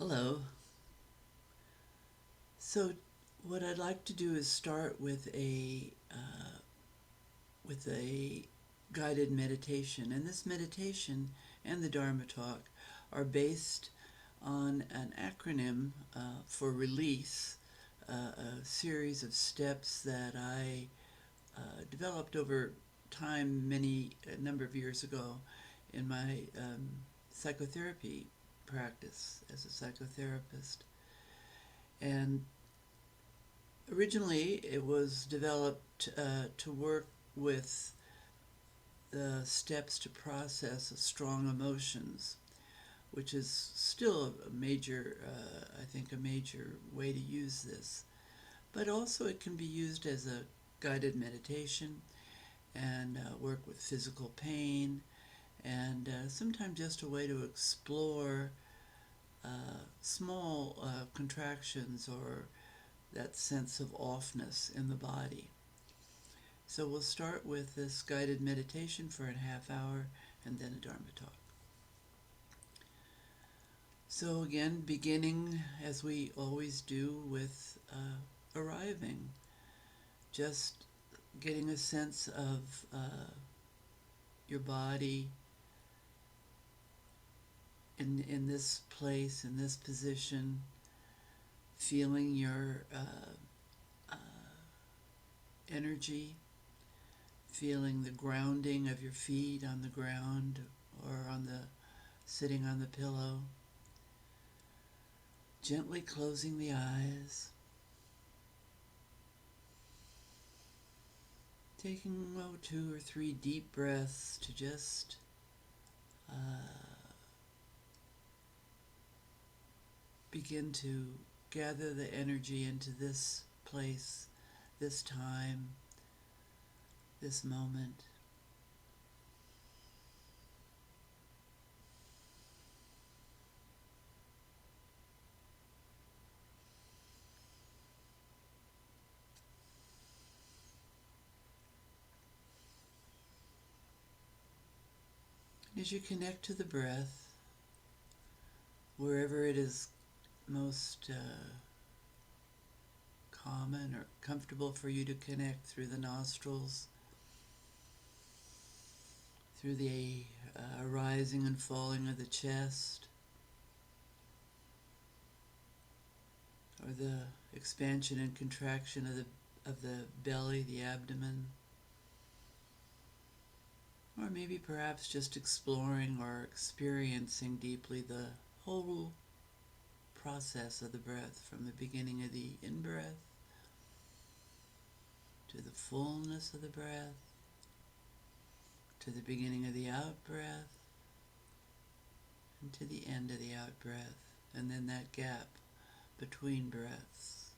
Hello. So, what I'd like to do is start with a guided meditation, and this meditation and the Dharma talk are based on an acronym for release, a series of steps that I developed over time, a number of years ago, in my psychotherapy practice as a psychotherapist. And originally, it was developed to work with the steps to process strong emotions, which is still a major, I think, a major way to use this. But also, it can be used as a guided meditation and work with physical pain, and sometimes just a way to explore small contractions or that sense of offness in the body. So we'll start with this guided meditation for a half hour and then a Dharma talk. So again, beginning as we always do with arriving, just getting a sense of your body in this place, in this position, feeling your energy, feeling the grounding of your feet on the ground or sitting on the pillow. Gently closing the eyes, taking 2 or 3 deep breaths to just begin to gather the energy into this place, this time, this moment. As you connect to the breath, wherever it is most common or comfortable for you to connect, through the nostrils, through the rising and falling of the chest, or the expansion and contraction of the belly, the abdomen, or maybe perhaps just exploring or experiencing deeply the whole process of the breath, from the beginning of the in-breath to the fullness of the breath, to the beginning of the out-breath, and to the end of the out-breath, and then that gap between breaths.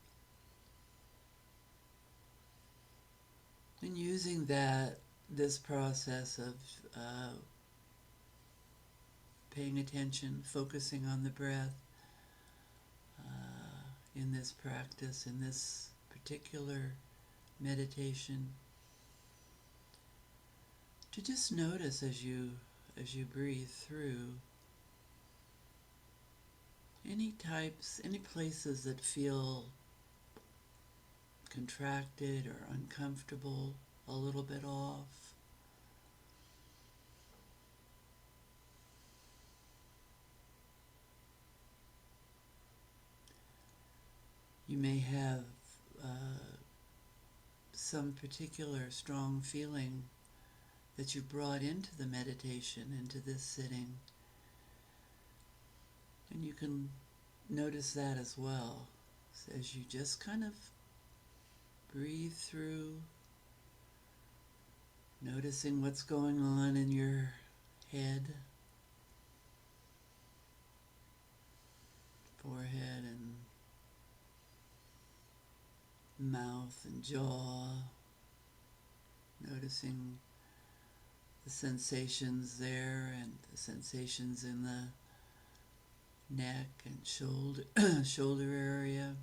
And using this process of paying attention, focusing on the breath in this practice, in this particular meditation, to just notice as you breathe through any places that feel contracted or uncomfortable, a little bit off. You may have some particular strong feeling that you brought into the meditation, into this sitting. And you can notice that as well, as you just kind of breathe through, noticing what's going on in your head, forehead, and mouth and jaw, noticing the sensations there and the sensations in the neck and shoulder area.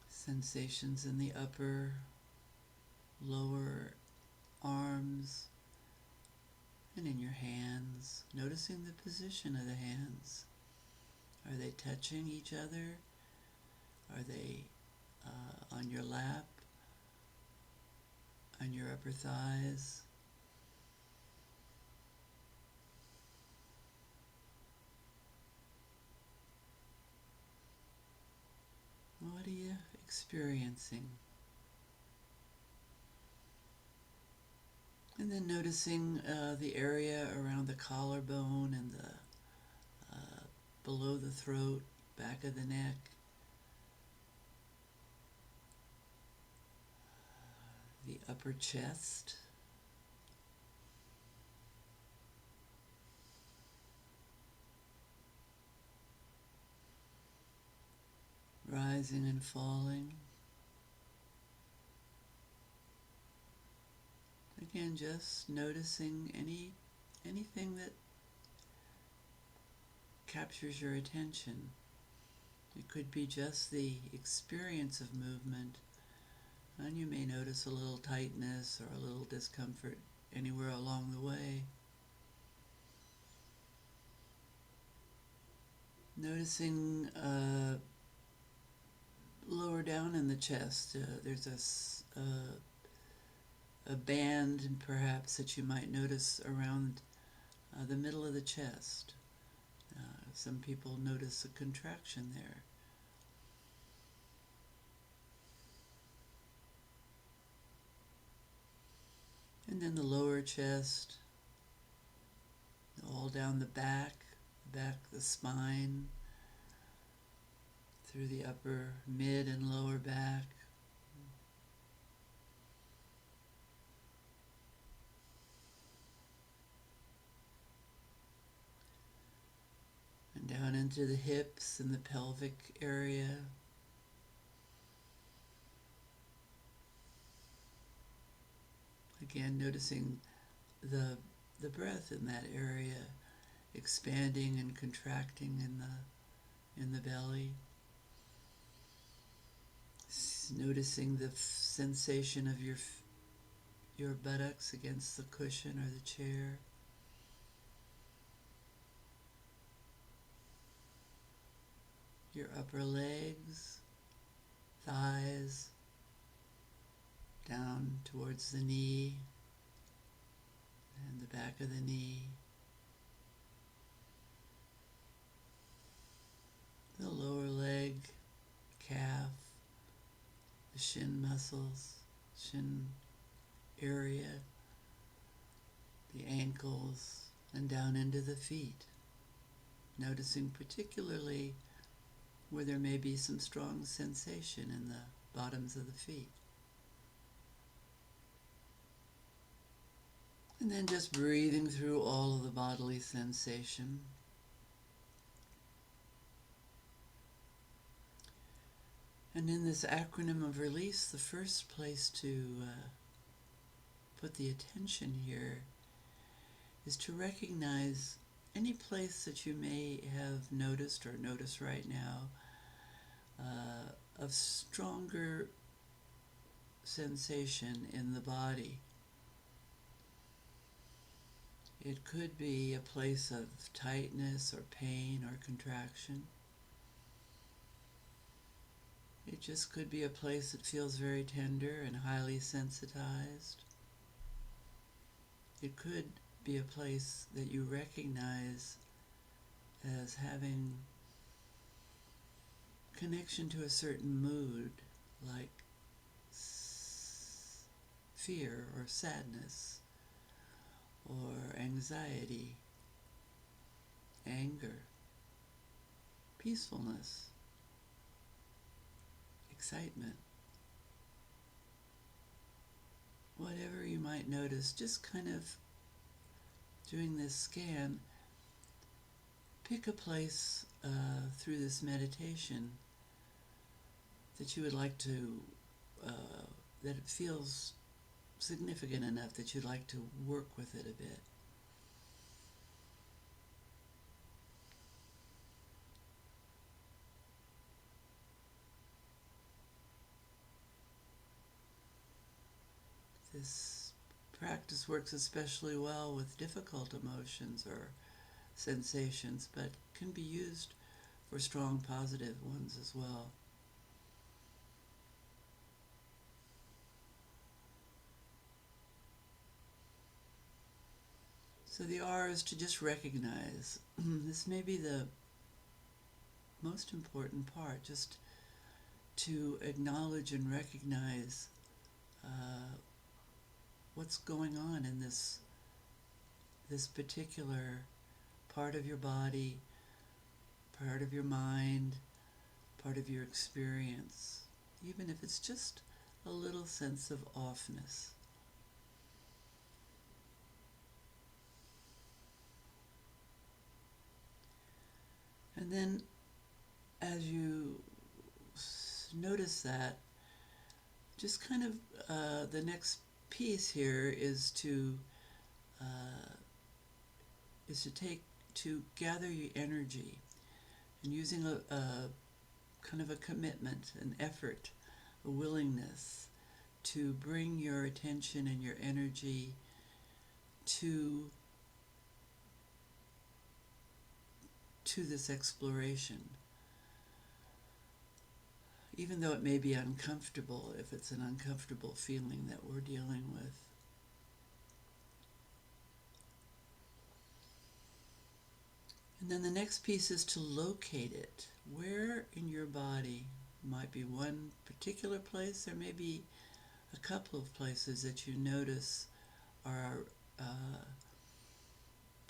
Sensations in the upper lower arms, and in your hands, noticing the position of the hands. Are they touching each other? Are they on your lap, on your upper thighs? What are you experiencing? And then noticing the area around the collarbone and the below the throat, back of the neck. The upper chest. Rising and falling. Again, just noticing anything that captures your attention. It could be just the experience of movement, and you may notice a little tightness or a little discomfort anywhere along the way. Noticing lower down in the chest, there's a band perhaps that you might notice around the middle of the chest. Some people notice a contraction there. And then the lower chest, all down the back, the spine, through the upper, mid, and lower back. And down into the hips and the pelvic area. Again, noticing the breath in that area, expanding and contracting in the belly. Noticing the sensation of your buttocks against the cushion or the chair. Your upper legs, thighs, down towards the knee and the back of the knee. The lower leg, calf, the shin muscles, shin area, the ankles, and down into the feet. Noticing particularly where there may be some strong sensation in the bottoms of the feet. And then just breathing through all of the bodily sensation. And in this acronym of release, the first place to put the attention here is to recognize any place that you may have noticed or notice right now of stronger sensation in the body. It could be a place of tightness or pain or contraction. It just could be a place that feels very tender and highly sensitized. It could be a place that you recognize as having connection to a certain mood, like fear or sadness or anxiety, anger, peacefulness, excitement. Whatever you might notice, just kind of doing this scan, pick a place through this meditation that you would like to, that it feels significant enough that you'd like to work with it a bit. This practice works especially well with difficult emotions or sensations, but can be used for strong positive ones as well. So the R is to just recognize. This may be the most important part, just to acknowledge and recognize what's going on in this particular part of your body, part of your mind, part of your experience, even if it's just a little sense of offness. And then as you notice that, just kind of the next piece here is to gather your energy, and using a kind of a commitment, an effort, a willingness to bring your attention and your energy to this exploration. Even though it may be uncomfortable, if it's an uncomfortable feeling that we're dealing with. And then the next piece is to locate it. Where in your body might be one particular place, there may be a couple of places that you notice are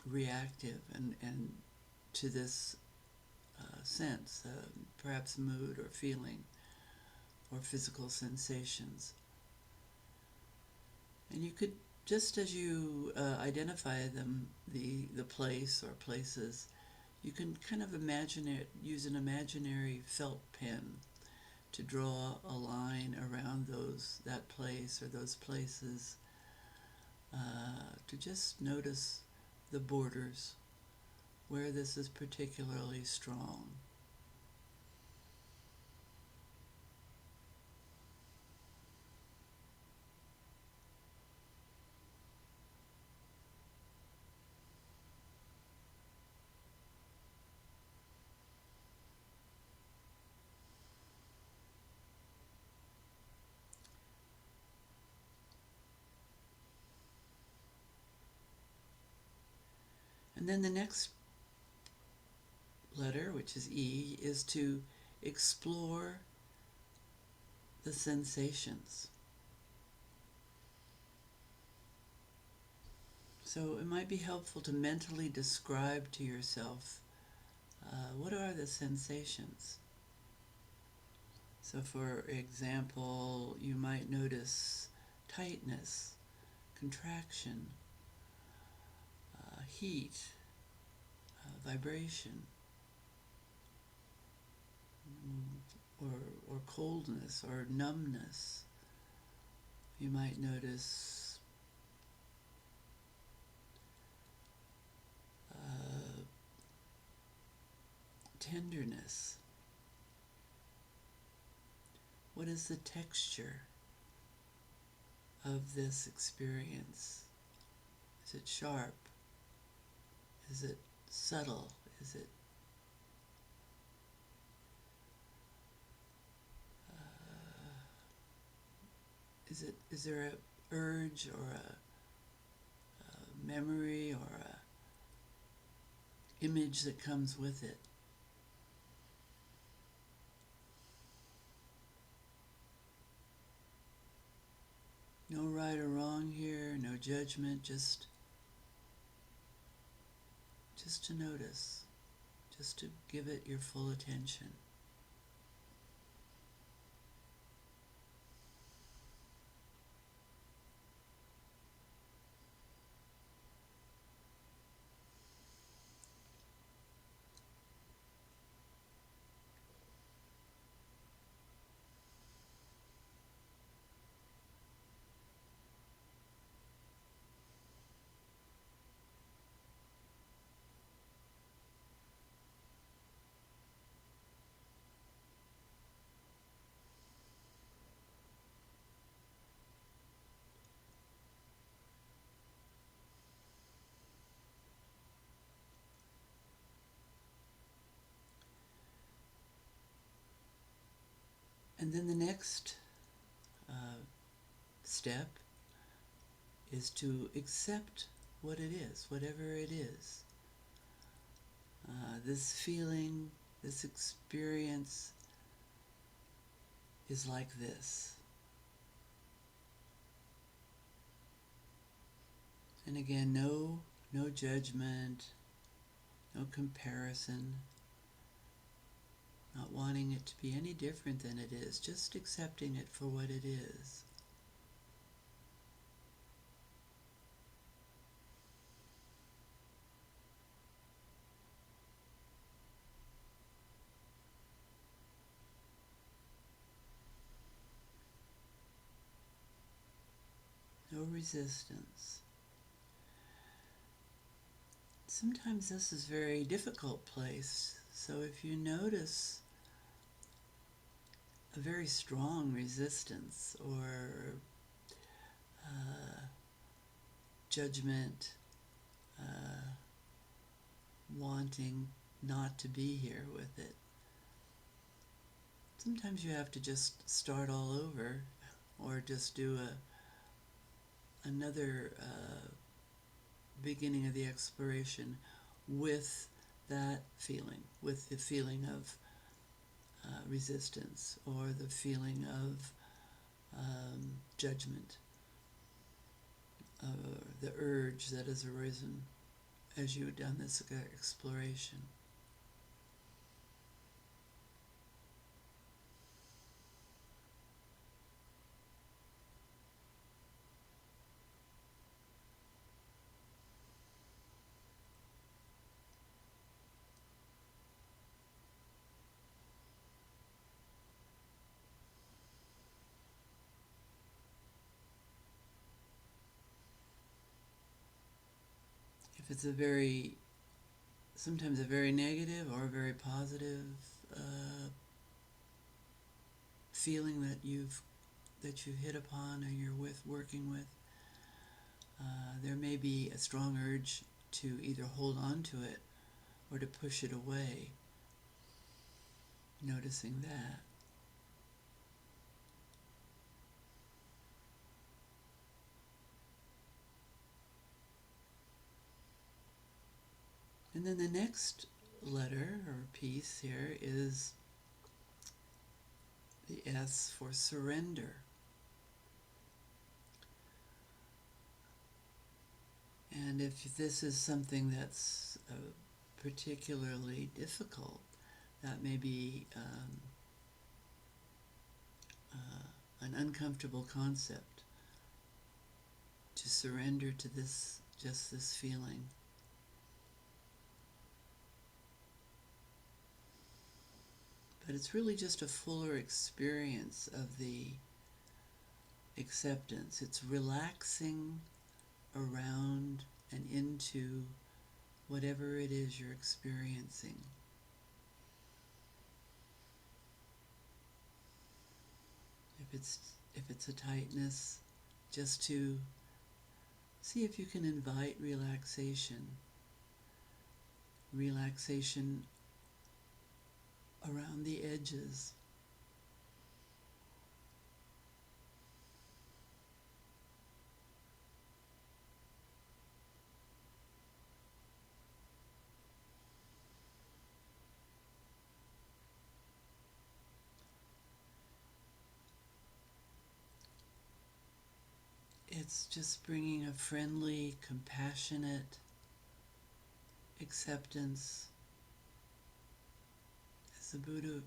reactive and to this sense, perhaps mood or feeling or physical sensations. And you could, just as you identify them, the place or places, you can kind of imagine it, use an imaginary felt pen to draw a line around that place or those places, to just notice the borders where this is particularly strong. And then the next letter, which is E, is to explore the sensations. So it might be helpful to mentally describe to yourself what are the sensations. So for example, you might notice tightness, contraction, heat, vibration, or coldness or numbness. You might notice tenderness. What is the texture of this experience? Is it sharp? Is it subtle? Is it is there a urge or a memory or a image that comes with it? No right or wrong here, no judgment, just to notice, just to give it your full attention. And then the next step is to accept what it is, whatever it is. This feeling, this experience is like this. And again, no judgment, no comparison, not wanting it to be any different than it is, just accepting it for what it is. No resistance. Sometimes this is a very difficult place, so if you notice a very strong resistance or judgment, wanting not to be here with it, sometimes you have to just start all over or just do another beginning of the exploration with that feeling, with the feeling of resistance or the feeling of judgment, the urge that has arisen as you've done this exploration. If it's sometimes a very negative or a very positive feeling that you've hit upon or you're working with, there may be a strong urge to either hold on to it or to push it away. Noticing that. And then the next letter or piece here is the S for surrender. And if this is something that's particularly difficult, that may be an uncomfortable concept, to surrender to just this feeling. But it's really just a fuller experience of the acceptance. It's relaxing around and into whatever it is you're experiencing. If it's a tightness, just to see if you can invite relaxation. Relaxation around the edges. It's just bringing a friendly, compassionate acceptance. As the Buddha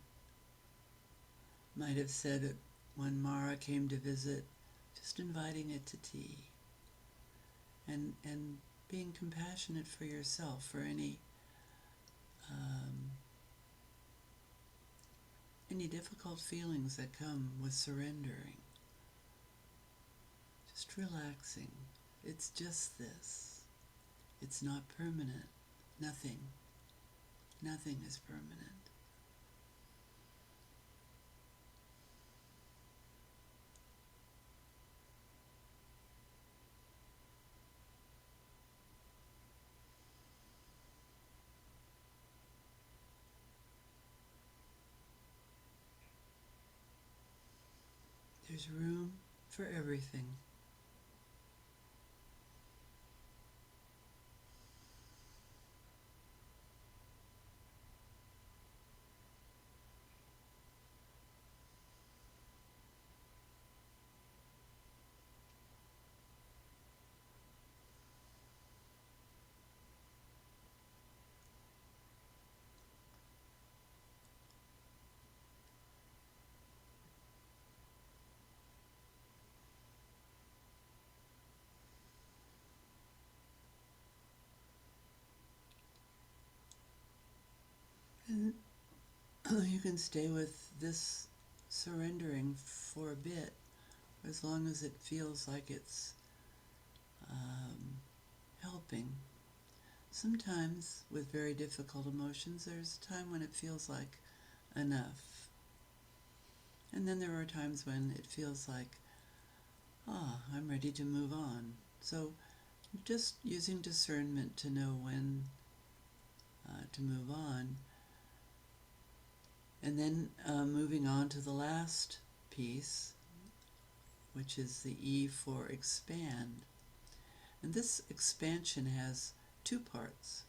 might have said it when Mara came to visit, just inviting it to tea. And being compassionate for yourself, for any difficult feelings that come with surrendering. Just relaxing. It's just this. It's not permanent. Nothing is permanent. There's room for everything. And you can stay with this surrendering for a bit, as long as it feels like it's um, helping. Sometimes, with very difficult emotions, there's a time when it feels like enough. And then there are times when it feels like, I'm ready to move on. So just using discernment to know when to move on. And then moving on to the last piece, which is the E for expand. And this expansion has two parts.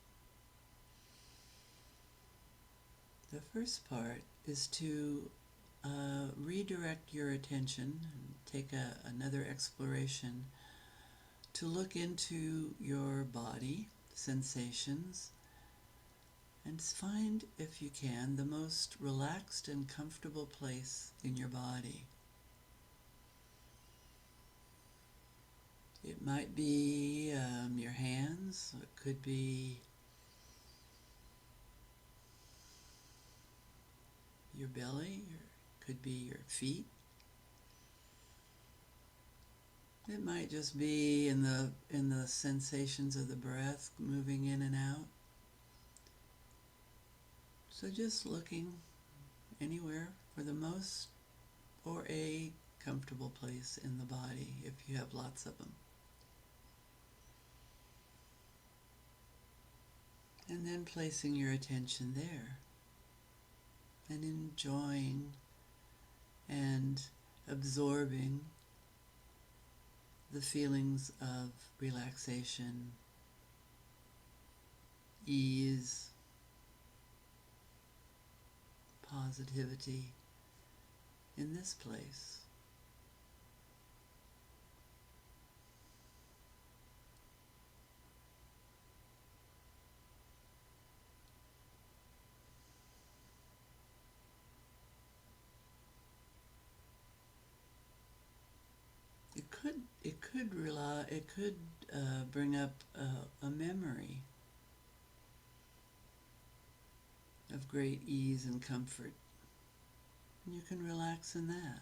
The first part is to redirect your attention, and take another exploration to look into your body, sensations, and find, if you can, the most relaxed and comfortable place in your body. It might be your hands, it could be your belly, it could be your feet. It might just be in the sensations of the breath moving in and out. So just looking anywhere for the most or a comfortable place in the body if you have lots of them. And then placing your attention there and enjoying and absorbing the feelings of relaxation, ease, positivity in this place. It could bring up a memory of great ease and comfort. And you can relax in that.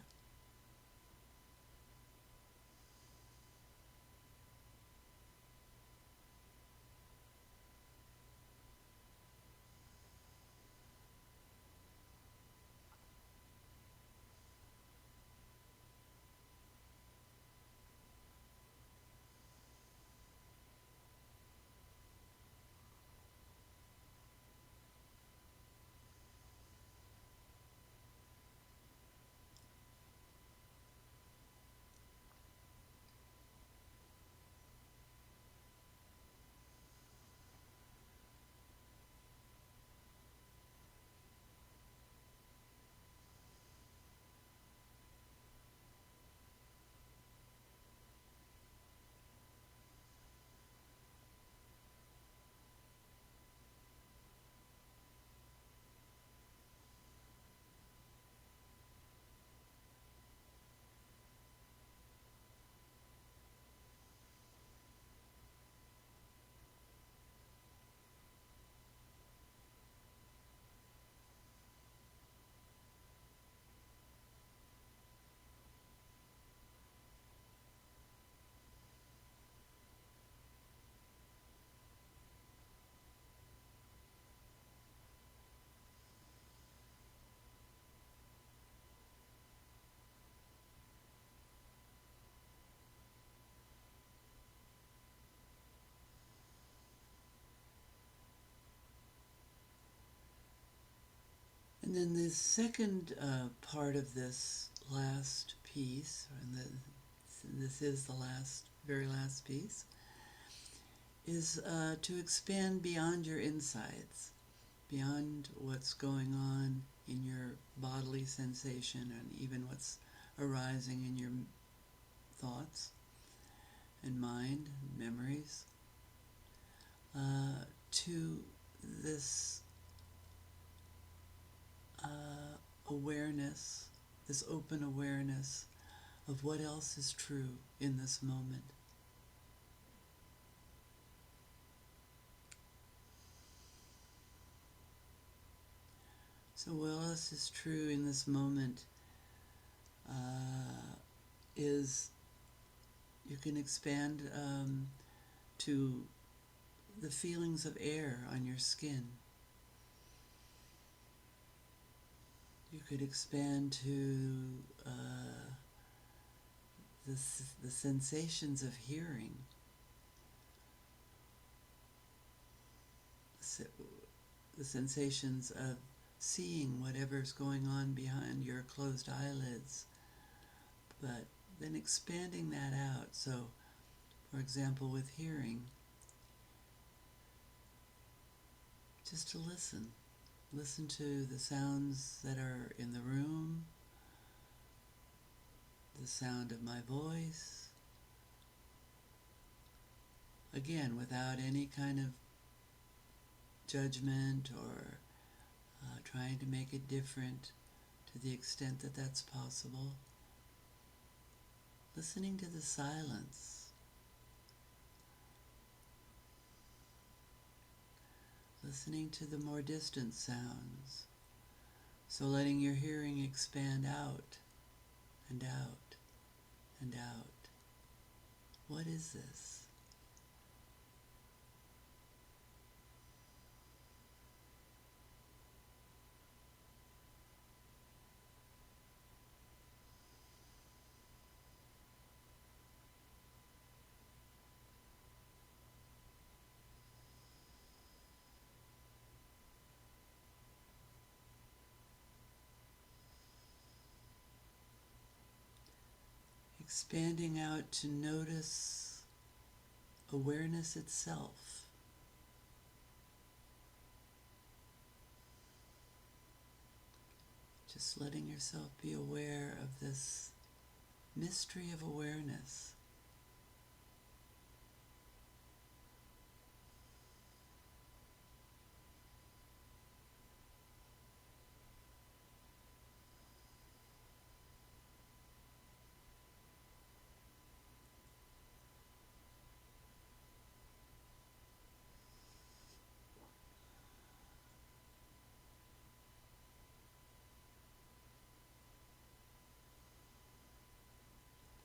And then the second part of this last piece, this is the very last piece, is to expand beyond your insides, beyond what's going on in your bodily sensation and even what's arising in your thoughts and mind, memories, to this awareness, this open awareness of what else is true in this moment. So what else is true in this moment is you can expand to the feelings of air on your skin. You could expand to the sensations of hearing, the sensations of seeing whatever's going on behind your closed eyelids, but then expanding that out. So, for example, with hearing, just to listen. Listen to the sounds that are in the room, the sound of my voice. Again, without any kind of judgment or trying to make it different to the extent that that's possible. Listening to the silence. Listening to the more distant sounds. So letting your hearing expand out and out and out. What is this? Expanding out to notice awareness itself. Just letting yourself be aware of this mystery of awareness.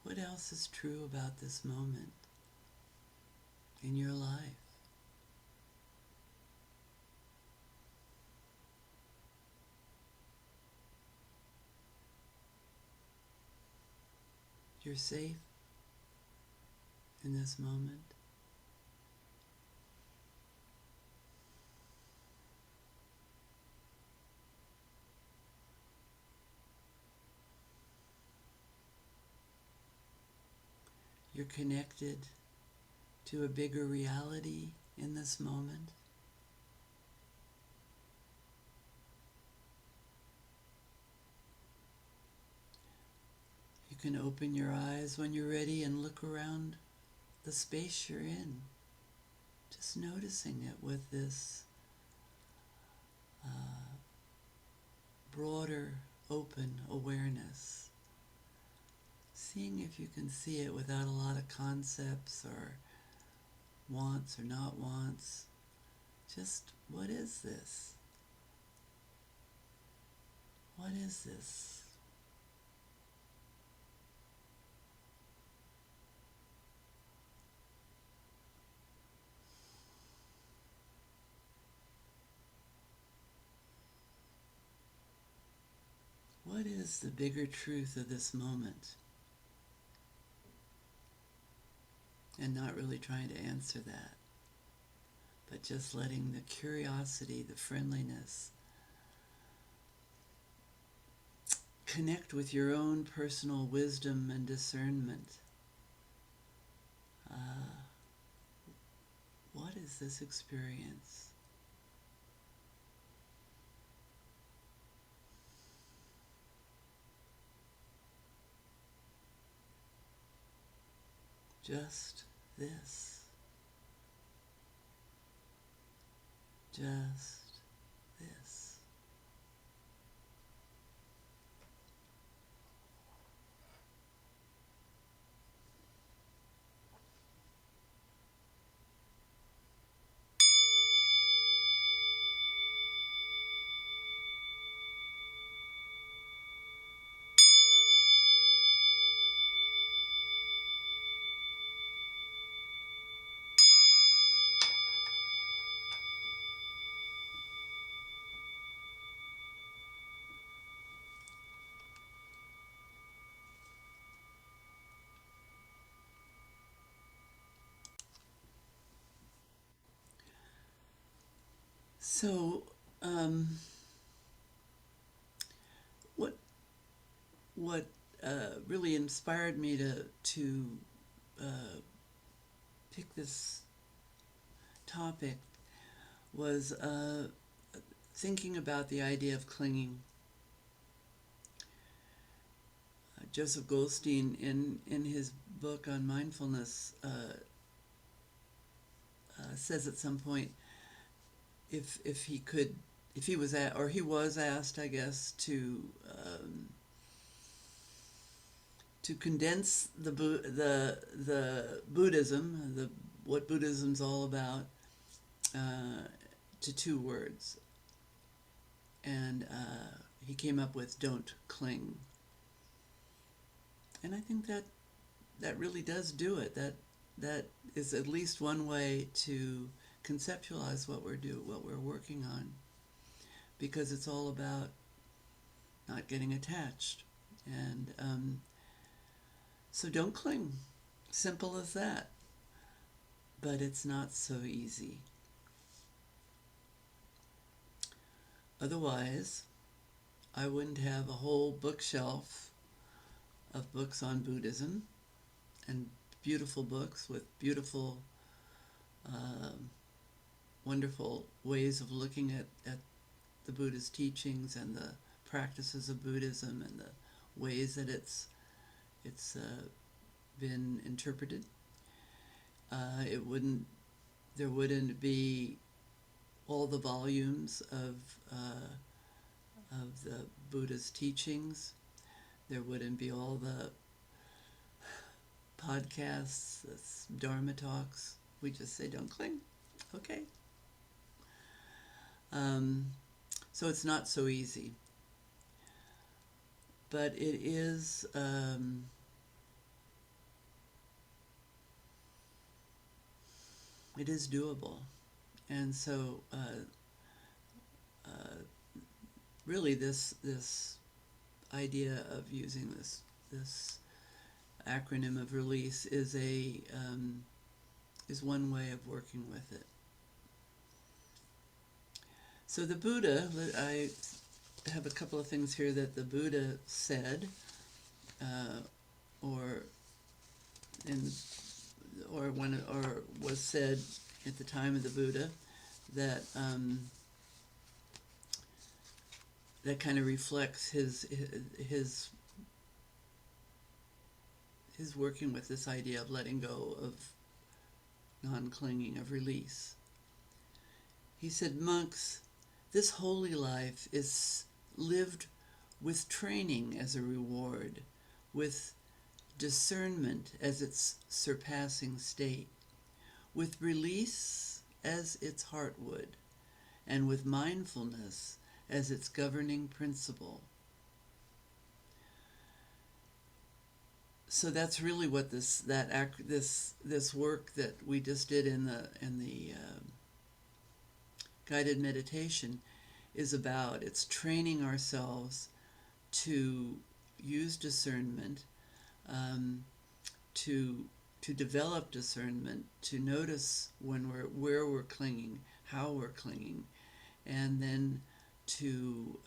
What else is true about this moment in your life? You're safe in this moment. You're connected to a bigger reality in this moment. You can open your eyes when you're ready and look around the space you're in, just noticing it with this broader, open awareness. Seeing if you can see it without a lot of concepts or wants or not wants. Just, what is this? What is this? What is the bigger truth of this moment? And not really trying to answer that, but just letting the curiosity, the friendliness connect with your own personal wisdom and discernment. What is this experience? Just this. Just this. So, what what really inspired me to pick this topic was thinking about the idea of clinging. Joseph Goldstein, in his book on mindfulness, says at some point, if he was asked, I guess, to condense the Buddhism, what Buddhism's all about, to 2 words, and he came up with "don't cling." And I think that really does do it. That is at least one way to conceptualize what we're working on, because it's all about not getting attached. And so don't cling. Simple as that. But it's not so easy. Otherwise, I wouldn't have a whole bookshelf of books on Buddhism, and beautiful books with beautiful, wonderful ways of looking at the Buddha's teachings and the practices of Buddhism and the ways that it's been interpreted. There wouldn't be all the volumes of the Buddha's teachings. There wouldn't be all the podcasts, Dharma talks. We just say, don't cling. Okay. So it's not so easy. But it is doable. And so really this idea of using this acronym of release is one way of working with it. So the Buddha, I have a couple of things here that the Buddha said, or was said at the time of the Buddha, that that kind of reflects his working with this idea of letting go, of non-clinging, of release. He said, "Monks, this holy life is lived with training as a reward, with discernment as its surpassing state, with release as its heartwood, and with mindfulness as its governing principle." So that's really what this work that we just did in the guided meditation is about. It's training ourselves to use discernment, to develop discernment, to notice where we're clinging, how we're clinging, and then to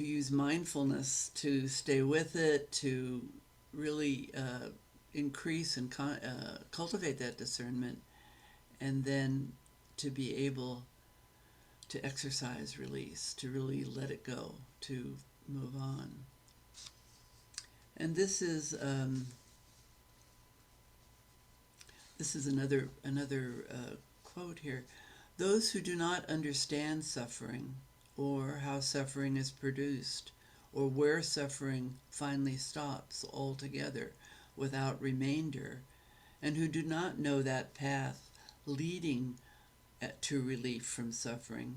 use mindfulness to stay with it, to really increase and cultivate that discernment, and then to be able to exercise release, to really let it go, to move on. And this is another quote here. Those who do not understand suffering, or how suffering is produced, or where suffering finally stops altogether without remainder, and who do not know that path leading to relief from suffering,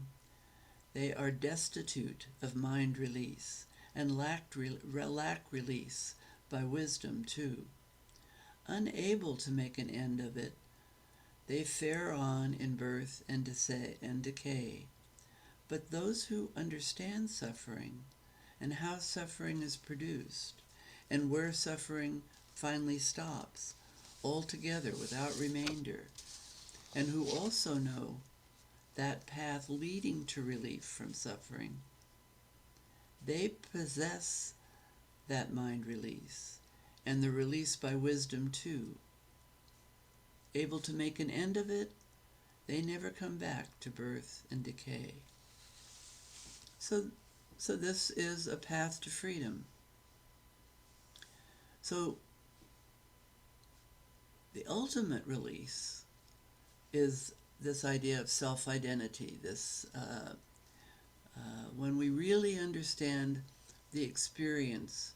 they are destitute of mind release, and lack release by wisdom too. Unable to make an end of it, they fare on in birth and decay. But those who understand suffering, and how suffering is produced, and where suffering finally stops, altogether without remainder, and who also know that path leading to relief from suffering, they possess that mind release, and the release by wisdom too. Able to make an end of it, they never come back to birth and decay. So this is a path to freedom. So the ultimate release is this idea of self-identity, when we really understand the experience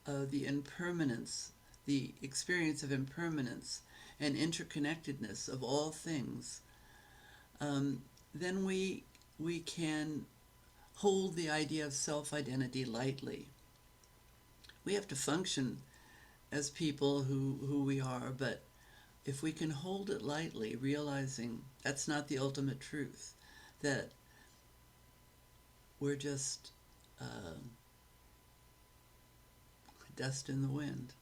of the impermanence, the experience of impermanence and interconnectedness of all things, then we can hold the idea of self-identity lightly. We have to function as people who we are, but if we can hold it lightly, realizing that's not the ultimate truth, that we're just dust in the wind.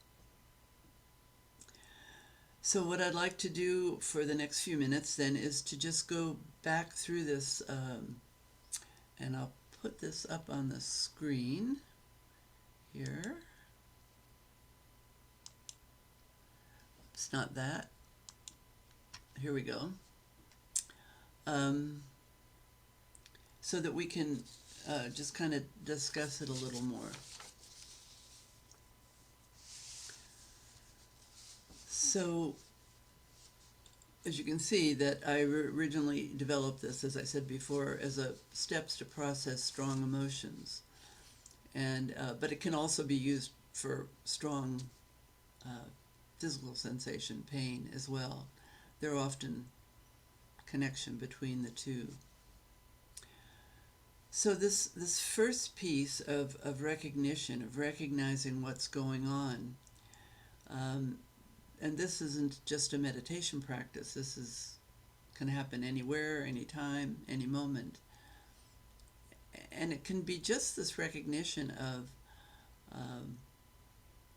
So what I'd like to do for the next few minutes then is to just go back through this, and I'll put this up on the screen here. It's not that. Here we go. So that we can just kind of discuss it a little more. So, as you can see, that I originally developed this, as I said before, as a steps to process strong emotions, and but it can also be used for strong physical sensation, pain as well. There are often connection between the two. So this first piece of recognition, of recognizing what's going on, and this isn't just a meditation practice. This can happen anywhere, anytime, any moment. And it can be just this recognition of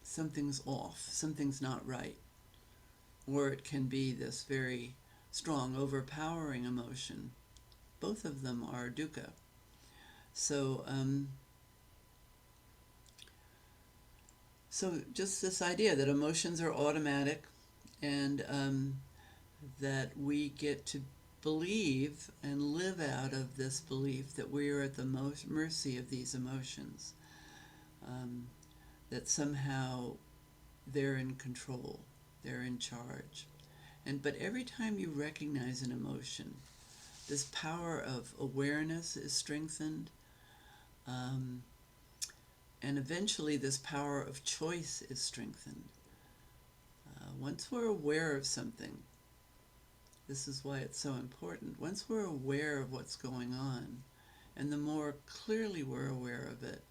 something's off, something's not right. Or it can be this very strong, overpowering emotion. Both of them are dukkha. So, so just this idea that emotions are automatic, and that we get to believe and live out of this belief that we are at the mercy of these emotions, that somehow they're in control, they're in charge. But every time you recognize an emotion, this power of awareness is strengthened, and eventually this power of choice is strengthened. Once we're aware of something, this is why it's so important. Once we're aware of what's going on, and the more clearly we're aware of it,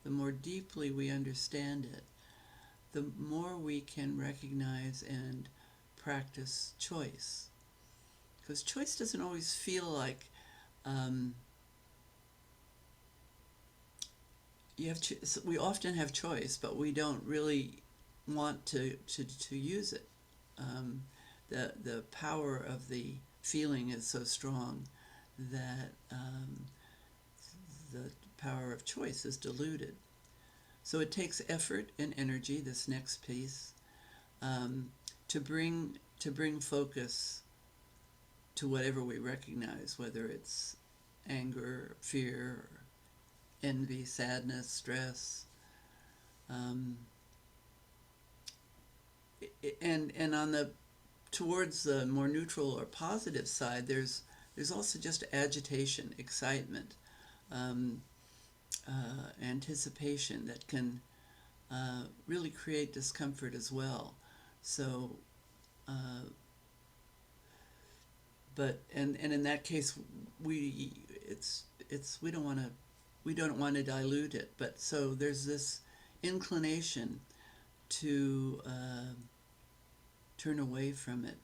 the more deeply we understand it, the more we can recognize and practice choice. Because choice doesn't always feel like we often have choice, but we don't really want to use it. The power of the feeling is so strong that the power of choice is diluted. So it takes effort and energy, this next piece, to bring focus to whatever we recognize, whether it's anger, fear, envy, sadness, stress, um, and on the towards the more neutral or positive side, there's also just agitation, excitement, um, anticipation that can really create discomfort as well. So, but and in that case, we it's we don't want to dilute it. But so there's this inclination to turn away from it,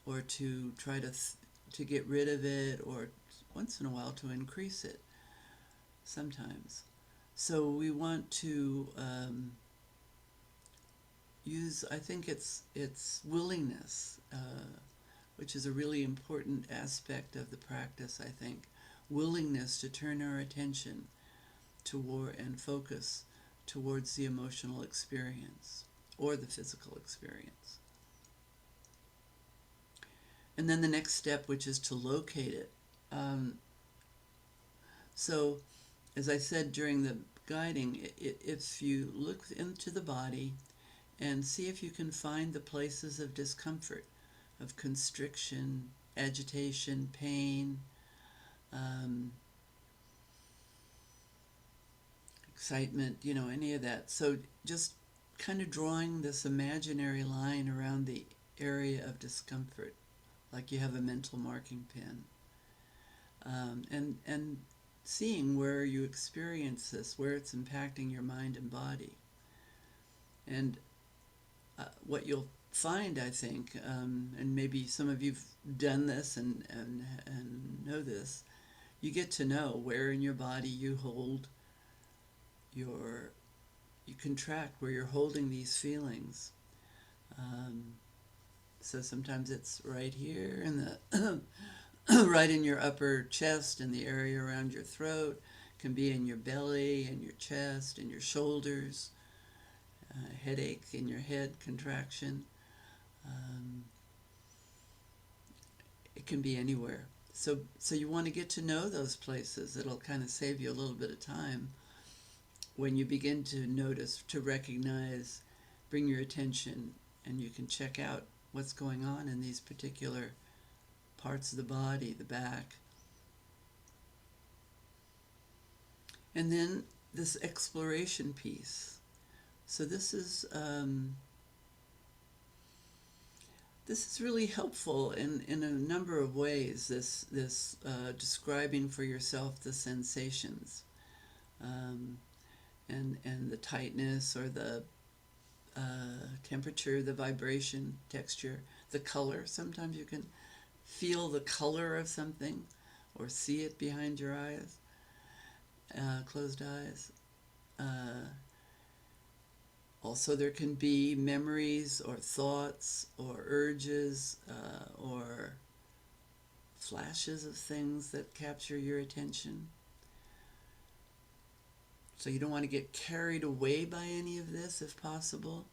or to try to get rid of it, or once in a while to increase it. Sometimes, so we want to use. I think it's willingness, which is a really important aspect of the practice. I think willingness to turn our attention toward and focus towards the emotional experience or the physical experience. And then the next step, which is to locate it. So, as I said during the guiding, if you look into the body and see if you can find the places of discomfort, of constriction, agitation, pain, excitement, any of that. So just kind of drawing this imaginary line around the area of discomfort, like you have a mental marking pen, and seeing where you experience this, where it's impacting your mind and body. And what you'll find, I think, and maybe some of you've done this and know this, you get to know where in your body you hold you contract, where you're holding these feelings. So sometimes it's right here in the right in your upper chest, in the area around your throat. It can be in your belly, in your chest, in your shoulders, headache in your head, contraction. It can be anywhere. So you want to get to know those places. It'll kind of save you a little bit of time when you begin to notice, to recognize, bring your attention, and you can check out what's going on in these particular parts of the body, the back. And then this exploration piece. So this is really helpful in a number of ways. This describing for yourself the sensations, and the tightness or the temperature, the vibration, texture, the color. Sometimes you can feel the color of something or see it behind your eyes, closed eyes. Also, there can be memories or thoughts or urges or flashes of things that capture your attention. So you don't want to get carried away by any of this if possible.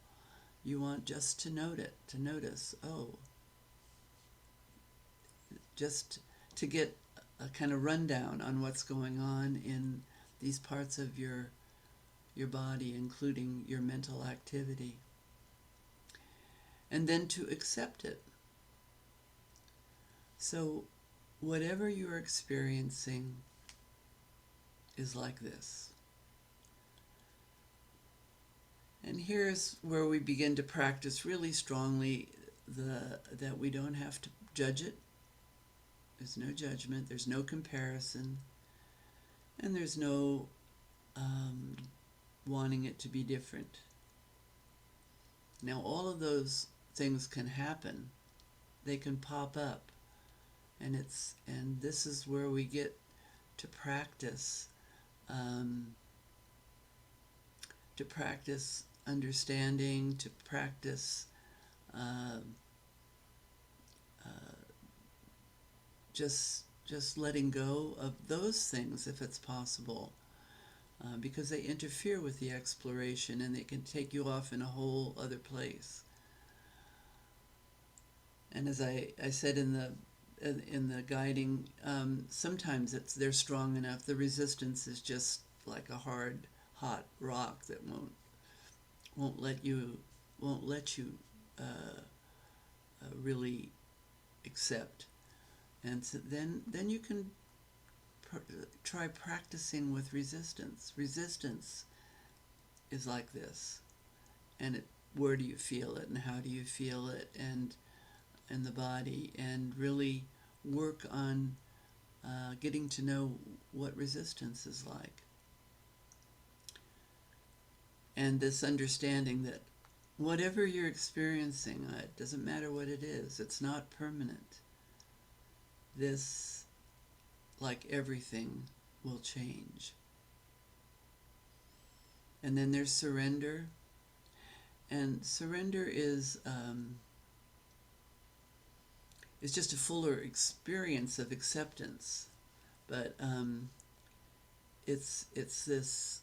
You want just to note it, to notice, just to get a kind of rundown on what's going on in these parts of your body, including your mental activity. And then to accept it. So whatever you're experiencing is like this. And here's where we begin to practice really strongly that we don't have to judge it. There's no judgment, there's no comparison, and there's no wanting it to be different. Now, all of those things can happen. They can pop up, and this is where we get to practice understanding, to practice just just letting go of those things if it's possible, because they interfere with the exploration and they can take you off in a whole other place. And as I said in the guiding, sometimes they're strong enough. The resistance is just like a hard, hot rock that won't let you really accept. And so then you can try practicing with resistance. Resistance is like this, and where do you feel it, and how do you feel it, and the body, and really work on getting to know what resistance is like. And this understanding that whatever you're experiencing, it doesn't matter what it is, it's not permanent. This, like everything, will change. And then there's surrender. And surrender is just a fuller experience of acceptance. But it's this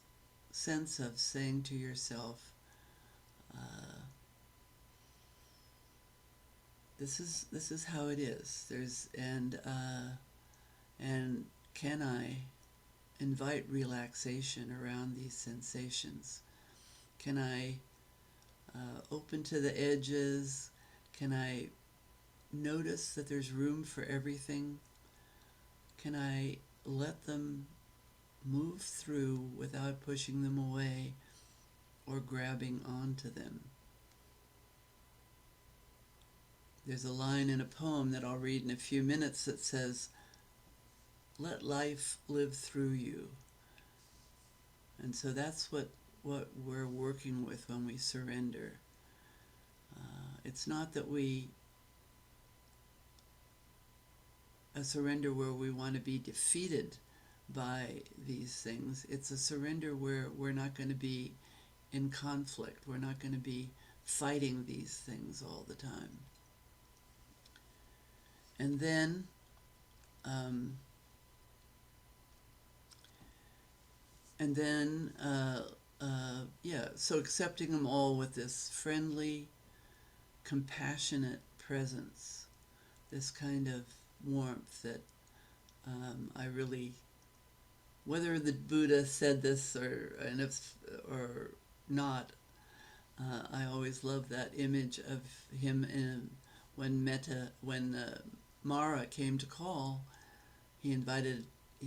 sense of saying to yourself, this is how it is. And can I invite relaxation around these sensations? Can I open to the edges? Can I notice that there's room for everything? Can I let them move through without pushing them away or grabbing onto them? There's a line in a poem that I'll read in a few minutes that says, "Let life live through you." And so that's what we're working with when we surrender. It's not that a surrender where we want to be defeated by these things. It's a surrender where we're not going to be in conflict. We're not going to be fighting these things all the time. And then so accepting them all with this friendly, compassionate presence, this kind of warmth that I really, whether the Buddha said this or not, I always love that image of him when Mara came to call. He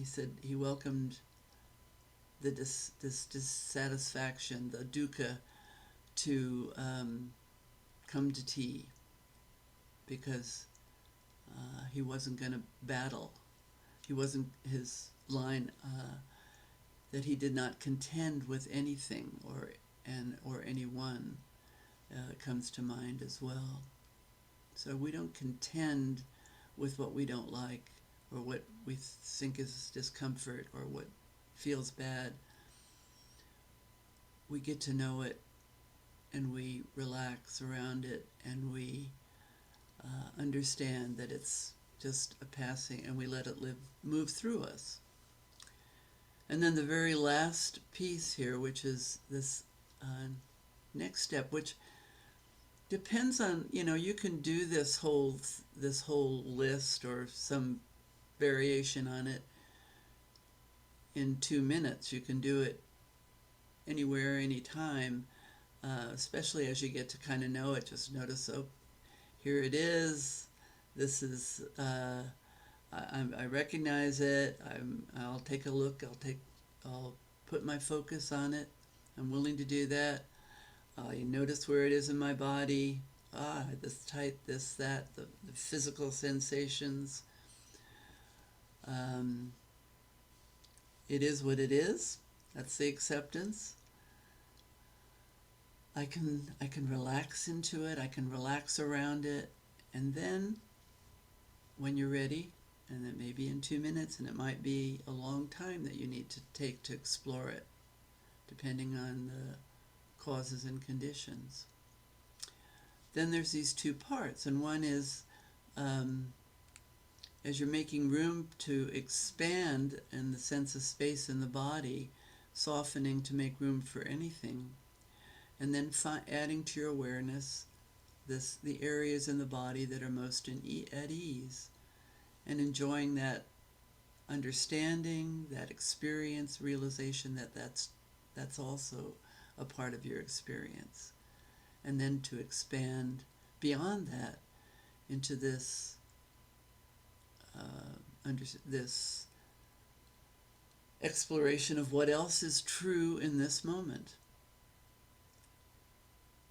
said he welcomed this dissatisfaction, the dukkha, to come to tea, because he wasn't going to battle. His line that he did not contend with anything or anyone comes to mind as well. So we don't contend with what we don't like, or what we think is discomfort, or what feels bad. We get to know it, and we relax around it, and we understand that it's just a passing, and we let it move through us. And then the very last piece here, which is this next step, which depends on, you can do this whole list or some variation on it in 2 minutes. You can do it anywhere, anytime, especially as you get to kind of know it. Just notice, oh, here it is. This is, I recognize it. I'll take a look. I'll put my focus on it. I'm willing to do that. You notice where it is in my body. This tight, this, that, the physical sensations. It is what it is. That's the acceptance. I can relax into it. I can relax around it. And then, when you're ready, and it may be in 2 minutes, and it might be a long time that you need to take to explore it, depending on the causes and conditions. Then there's these two parts, and one is as you're making room to expand in the sense of space in the body, softening to make room for anything, and then adding to your awareness the areas in the body that are most at ease, and enjoying that understanding, that experience, realization that that's also a part of your experience. And then to expand beyond that into this this exploration of what else is true in this moment.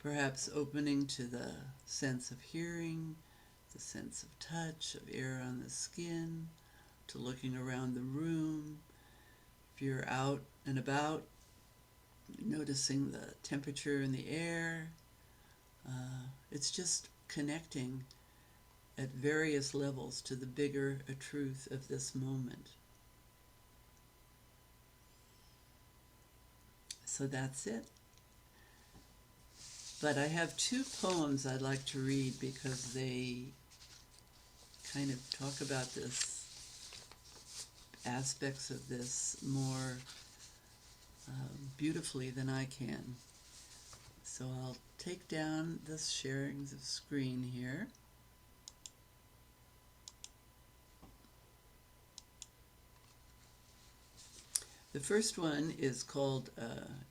Perhaps opening to the sense of hearing, the sense of touch, of air on the skin, to looking around the room. If you're out and about, noticing the temperature in the air. It's just connecting at various levels to the bigger truth of this moment. So that's it. But I have two poems I'd like to read because they kind of talk about this, aspects of this more beautifully than I can. So I'll take down the sharing of screen here. The first one is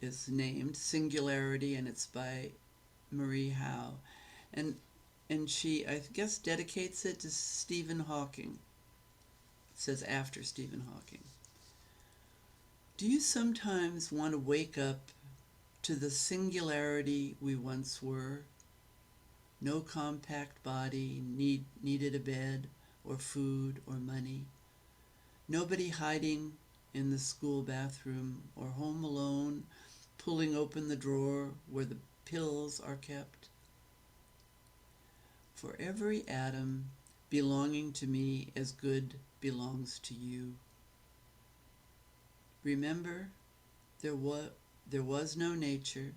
is named Singularity, and it's by Marie Howe. And she, I guess, dedicates it to Stephen Hawking. It says after Stephen Hawking. Do you sometimes want to wake up to the singularity we once were? No compact body needed a bed or food or money. Nobody hiding in the school bathroom or home alone, pulling open the drawer where the pills are kept. For every atom belonging to me as good belongs to you. Remember, there was no nature,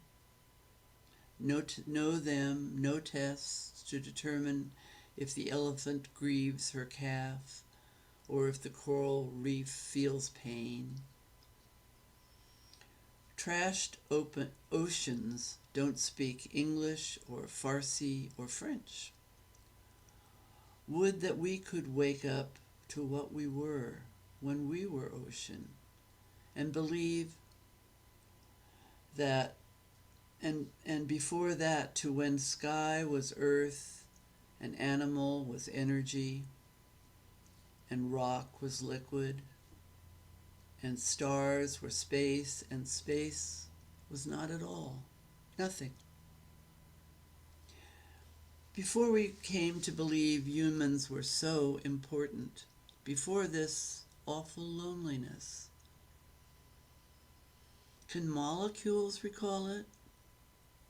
no them, no tests to determine if the elephant grieves her calf or if the coral reef feels pain. Trashed open oceans don't speak English or Farsi or French. Would that we could wake up to what we were when we were ocean, and believe that, and before that, to when sky was earth, and animal was energy, and rock was liquid, and stars were space, and space was not at all, nothing. Before we came to believe humans were so important, before this awful loneliness. Can molecules recall it?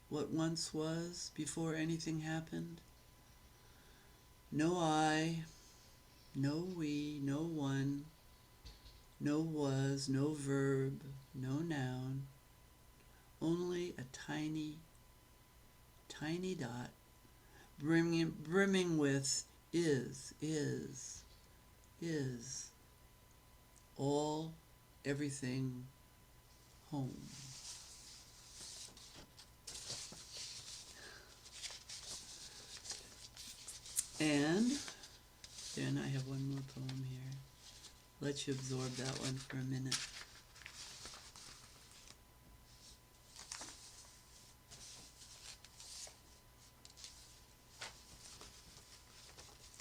What once was before anything happened? No I, no we, no one, no was, no verb, no noun, only a tiny, tiny dot, brimming with is, all, everything, home. And then I have one more poem here. Let you absorb that one for a minute.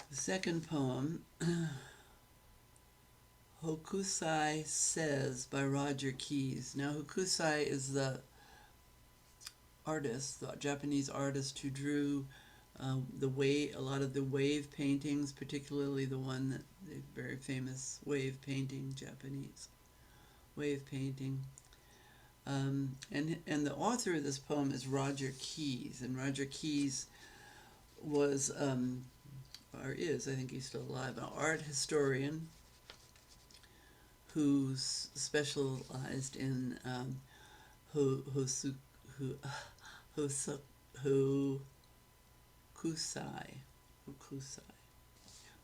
The second poem, Hokusai Says by Roger Keyes. Now, Hokusai is the artist, the Japanese artist who drew a lot of the wave paintings, particularly the one that the very famous wave painting, Japanese wave painting. And the author of this poem is Roger Keyes, and Roger Keyes was, or is, I think he's still alive, an art historian who's specialized in Hokusai.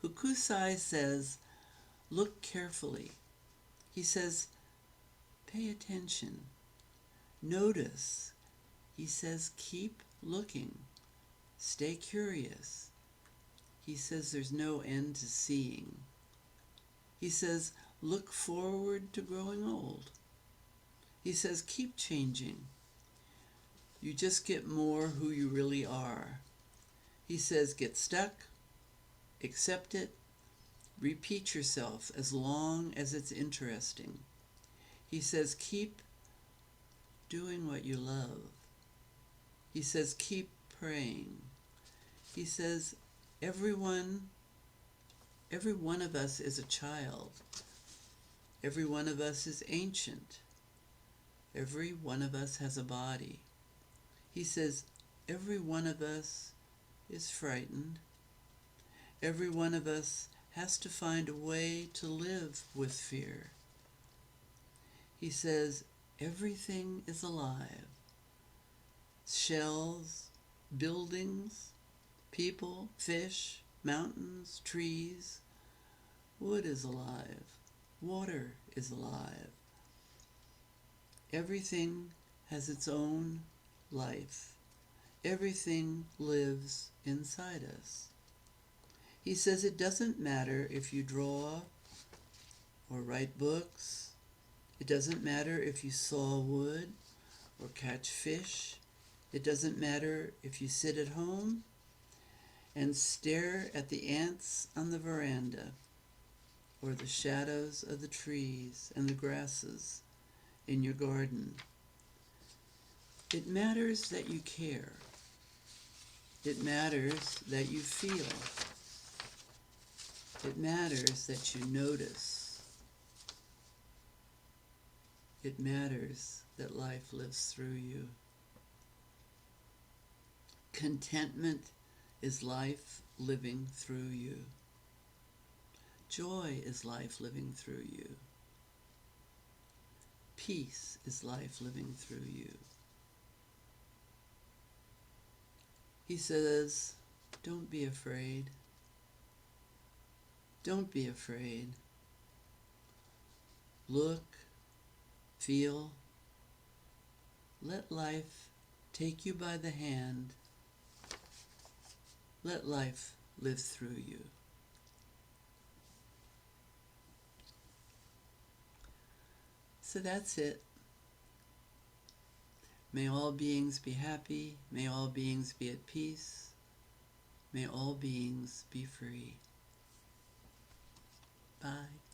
Hokusai says, look carefully. He says, pay attention. Notice. He says, keep looking. Stay curious. He says there's no end to seeing. He says, look forward to growing old. He says, keep changing. You just get more who you really are. He says, get stuck, accept it, repeat yourself as long as it's interesting. He says, keep doing what you love. He says, keep praying. He says, every one of us is a child. Every one of us is ancient. Every one of us has a body. He says, every one of us is frightened. Every one of us has to find a way to live with fear. He says, everything is alive. Shells, buildings, people, fish, mountains, trees. Wood is alive. Water is alive. Everything has its own life. Everything lives inside us. He says it doesn't matter if you draw or write books. It doesn't matter if you saw wood or catch fish. It doesn't matter if you sit at home and stare at the ants on the veranda or the shadows of the trees and the grasses in your garden. It matters that you care. It matters that you feel. It matters that you notice. It matters that life lives through you. Contentment is life living through you. Joy is life living through you. Peace is life living through you. He says, don't be afraid. Don't be afraid. Look, feel. Let life take you by the hand. Let life live through you. So that's it. May all beings be happy. May all beings be at peace. May all beings be free. Bye.